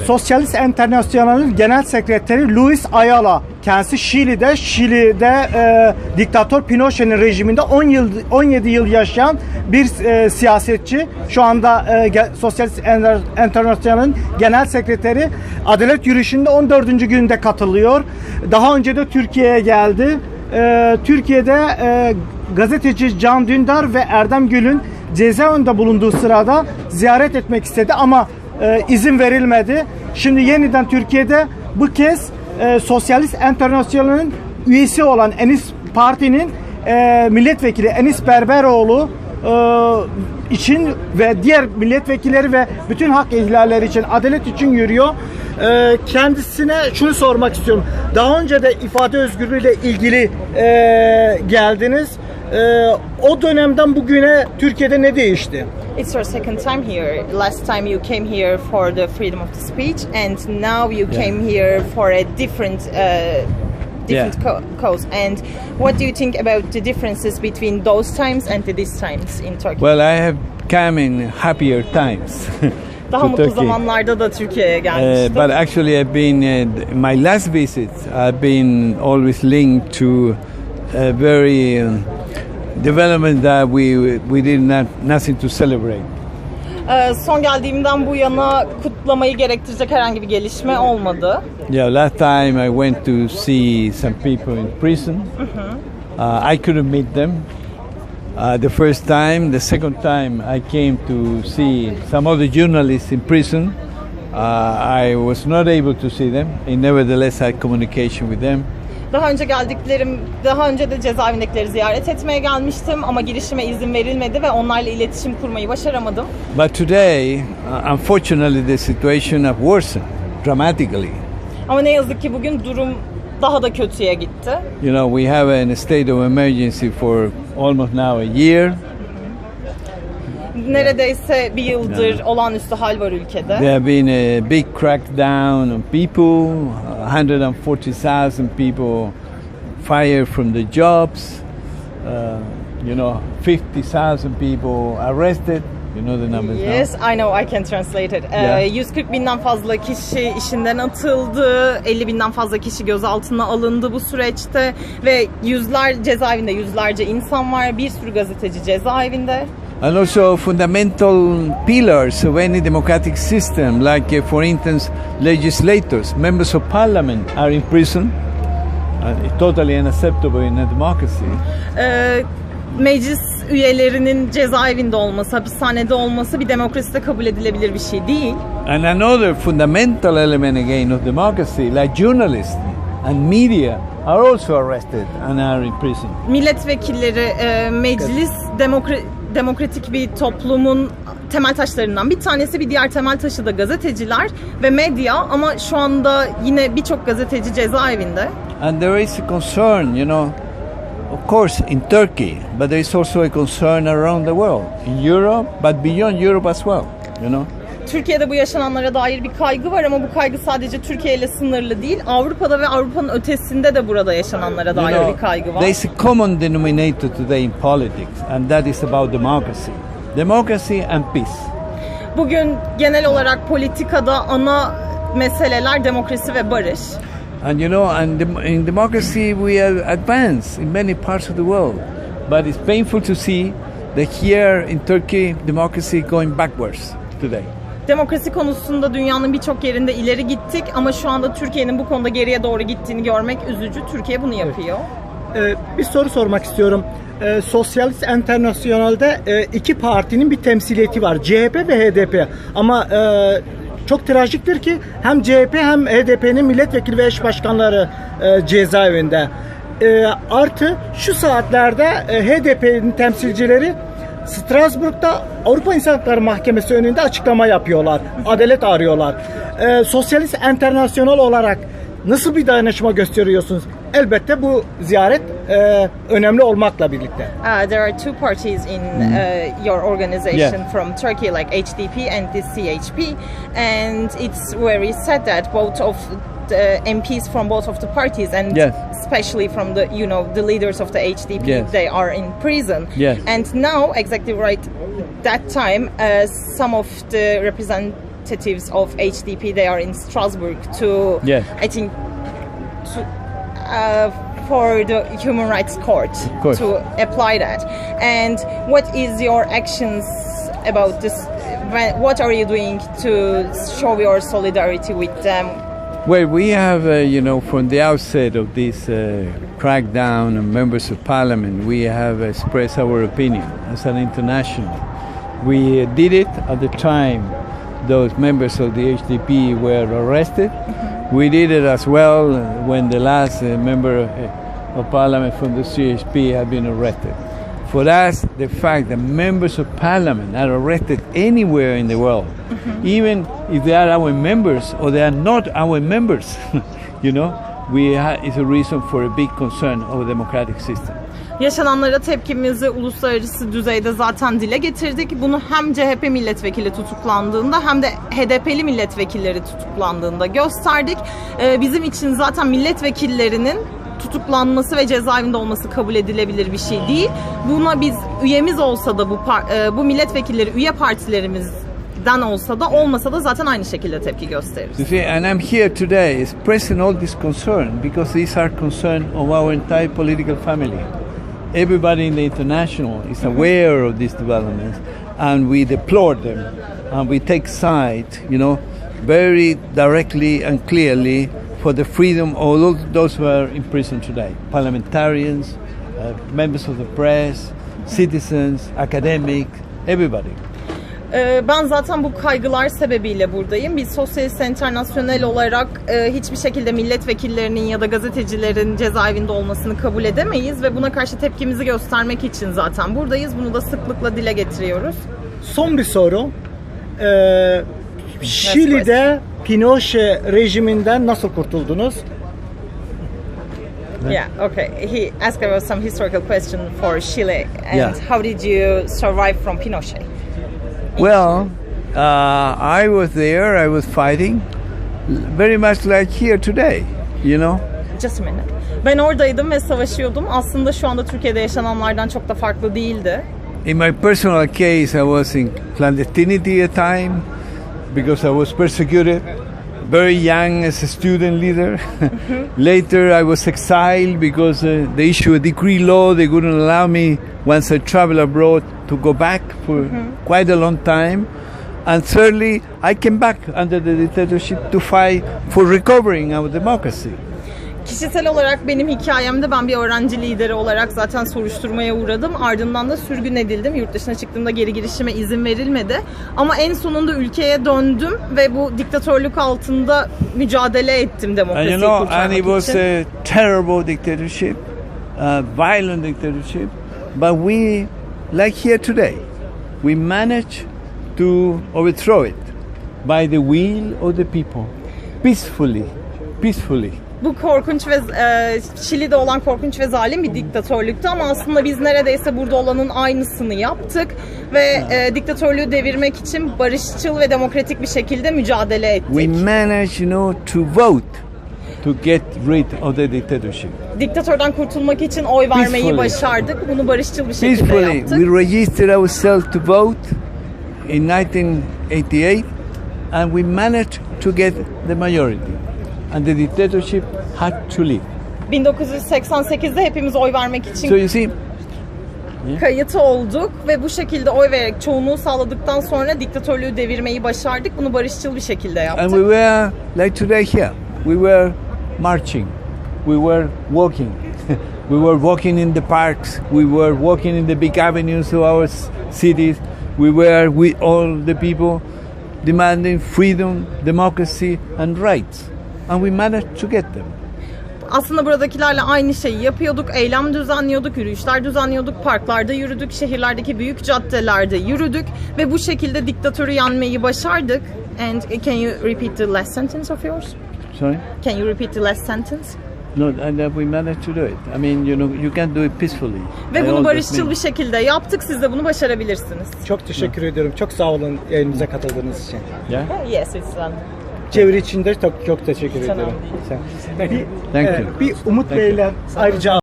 Sosyalist Enternasyonal'ın Genel Sekreteri Luis Ayala. Kendisi Şili'de diktatör Pinochet'in rejiminde 17 yıl yaşayan bir siyasetçi. Şu anda Sosyalist Enternasyonal'ın Genel Sekreteri. Adalet Yürüyüşünde 14. günde katılıyor. Daha önce de Türkiye'ye geldi. Türkiye'de gazeteci Can Dündar ve Erdem Gül'ün cezaevinde bulunduğu sırada ziyaret etmek istedi ama izin verilmedi. Şimdi yeniden Türkiye'de bu kez Sosyalist Enternasyonal'ın üyesi olan partinin milletvekili Enis Berberoğlu için ve diğer milletvekilleri ve bütün hak ihlalleri için, adalet için yürüyor. Kendisine şunu sormak istiyorum. Daha önce de ifade özgürlüğüyle ilgili geldiniz. O dönemden bugüne Türkiye'de ne değişti? It's your second time here. Last time you came here for the freedom of the speech, and now you came here for a different cause. And what do you think about the differences between those times and these times in Turkey? Well, I have come in happier times. Daha mutlu zamanlarda da Türkiye'ye gelmiştim. But actually, I've been my last visit. I've been always linked to a very development that we did nothing to celebrate. Son geldiğimden bu yana kutlamayı gerektirecek herhangi bir gelişme olmadı. Yeah, last time I went to see some people in prison. I couldn't meet them. The first time, the second time I came to see some other journalists in prison. I was not able to see them. I nevertheless had communication with them. Daha önce de cezaevindekileri ziyaret etmeye gelmiştim ama girişime izin verilmedi ve onlarla iletişim kurmayı başaramadım. But today, unfortunately, the situation has worsened dramatically. Ama ne yazık ki bugün durum daha da kötüye gitti. You know, we have a state of emergency for almost now a year. Neredeyse bir yıldır olağanüstü hal var ülkede. There have been a big crackdown on people. 140,000 people fired from the jobs. 50,000 people arrested. You know the numbers now? Yes, I know. I can translate it. 140 binden fazla kişi işinden atıldı. 50 binden fazla kişi gözaltına alındı bu süreçte ve cezaevinde yüzlerce insan var. Bir sürü gazeteci cezaevinde. And also fundamental pillars of any democratic system, like for instance, legislators, members of parliament are in prison. It's totally unacceptable in a democracy. Meclis üyelerinin cezaevinde olması, hapishanede olması bir demokraside kabul edilebilir bir şey değil. And another fundamental element again of democracy, like journalists and media, are also arrested and are in prison. Milletvekilleri, meclis, demokratik bir toplumun temel taşlarından bir tanesi, bir diğer temel taşı da gazeteciler ve medya, ama şu anda yine birçok gazeteci cezaevinde. And there is a concern, of course in Turkey, but there is also a concern around the world, in Europe, but beyond Europe as well, Türkiye'de bu yaşananlara dair bir kaygı var ama bu kaygı sadece Türkiye ile sınırlı değil. Avrupa'da ve Avrupa'nın ötesinde de burada yaşananlara dair bir kaygı var. There is a common denominator today in politics, and that is about democracy. Democracy and peace. Bugün genel olarak politikada ana meseleler demokrasi ve barış. And in democracy we have advanced in many parts of the world, but it's painful to see that here in Turkey democracy going backwards today. Demokrasi konusunda dünyanın birçok yerinde ileri gittik ama şu anda Türkiye'nin bu konuda geriye doğru gittiğini görmek üzücü. Türkiye bunu yapıyor. Bir soru sormak istiyorum. Sosyalist Enternasyonal'de iki partinin bir temsiliyeti var. CHP ve HDP. Ama çok trajiktir ki hem CHP hem HDP'nin milletvekili ve eş başkanları cezaevinde. Artı şu saatlerde HDP'nin temsilcileri Strasbourg'da Avrupa İnsan Hakları Mahkemesi önünde açıklama yapıyorlar. Adalet arıyorlar. Sosyalist Enternasyonal olarak nasıl bir dayanışma gösteriyorsunuz? Elbette bu ziyaret önemli olmakla birlikte. There are two parties in your organization from Turkey, like HDP and the CHP, and it's very sad that both of the MPs from both of the parties, and especially from the leaders of the HDP, they are in prison. And now, exactly right that time, some of the representatives of HDP, they are in Strasbourg to, Yes. I think, for the Human Rights Court course. to apply that. And what is your actions about this? What are you doing to show your solidarity with them? Well, we have, from the outset of this crackdown on members of parliament, we have expressed our opinion as an international. We did it at the time those members of the HDP were arrested. We did it as well when the last member of parliament from the CHP had been arrested. For us, the fact that members of parliament are arrested anywhere in the world, even if they are our members or they are not our members, is a reason for a big concern of a democratic system. Yaşananlara tepkimizi uluslararası düzeyde zaten dile getirdik. Bunu hem CHP milletvekili tutuklandığında hem de HDP'li milletvekilleri tutuklandığında gösterdik. Bizim için zaten milletvekillerinin tutuklanması ve cezaevinde olması kabul edilebilir bir şey değil. Buna biz üyemiz olsa da bu milletvekilleri üye partilerimizden olsa da olmasa da zaten aynı şekilde tepki gösteririz. You see, and I'm here today expressing all this concern because these are concern of our entire political family. Everybody in the international is aware of these developments, and we deplore them, and we take side, very directly and clearly for the freedom of all those who are in prison today. Parliamentarians, members of the press, citizens, academics, everybody. Ben zaten bu kaygılar sebebiyle buradayım. Biz Sosyalist Enternasyonal olarak hiçbir şekilde milletvekillerinin ya da gazetecilerin cezaevinde olmasını kabul edemeyiz ve buna karşı tepkimizi göstermek için zaten buradayız. Bunu da sıklıkla dile getiriyoruz. Son bir soru. Şili'de Pinochet rejiminden nasıl kurtuldunuz? Yeah, okay. He asked about some historical question for Chile and Yeah. how did you survive from Pinochet? Well, I was there, I was fighting, very much like here today, Just a minute. Ben oradaydım ve savaşıyordum. Aslında şu anda Türkiye'de yaşananlardan çok da farklı değildi. In my personal case, I was in clandestinity at time because I was persecuted, very young as a student leader. Later, I was exiled because they issued a decree law. They wouldn't allow me, once I travel abroad, to go back for quite a long time. And thirdly, I came back under the dictatorship to fight for recovering our democracy. Kişisel olarak benim hikayemde ben bir öğrenci lideri olarak zaten soruşturmaya uğradım. Ardından da sürgün edildim. Yurt dışına çıktığımda geri girişime izin verilmedi. Ama en sonunda ülkeye döndüm ve bu diktatörlük altında mücadele ettim demokrasiyi kurtarmak için. And it was a terrible dictatorship, violent dictatorship. But we, like here today, we managed to overthrow it by the will of the people, peacefully. Bu korkunç ve Şili'de olan korkunç ve zalim bir diktatörlüktü ama aslında biz neredeyse burada olanın aynısını yaptık ve diktatörlüğü devirmek için barışçıl ve demokratik bir şekilde mücadele ettik. We managed, to vote to get rid of the dictatorship. Diktatörden kurtulmak için oy vermeyi başardık. Bunu barışçıl bir şekilde Peacefully, yaptık. we registered ourselves to vote in 1988, and we managed to get the majority. And the dictatorship had to leave. 1988'de hepimiz oy vermek için So you see, kayıt olduk ve bu şekilde oy vererek çoğunluğu sağladıktan sonra diktatörlüğü devirmeyi başardık. Bunu barışçıl bir şekilde yaptık. and we were like today here. We were marching. We were walking. We were walking in the parks. We were walking in the big avenues of our cities. We were with all the people demanding freedom, democracy, and rights. And we managed to get them. Aslında buradakilerle aynı şeyi yapıyorduk. Eylem düzenliyorduk, yürüyüşler düzenliyorduk, parklarda yürüdük, şehirlerdeki büyük caddelerde yürüdük ve bu şekilde diktatörü yenmeyi başardık. And can you repeat the last sentence of yours? Sorry? Can you repeat the last sentence? No, and we managed to do it. I mean, you can do it peacefully. Ve bunu barışçıl bir şekilde yaptık. Siz de bunu başarabilirsiniz. Çok teşekkür ediyorum. Çok sağ olun yayınımıza katıldığınız için. Yeah? Yes, it's done. Çeviri için de çok teşekkür ediyorum. Thank you. Bir Umut Bey'le ayrıca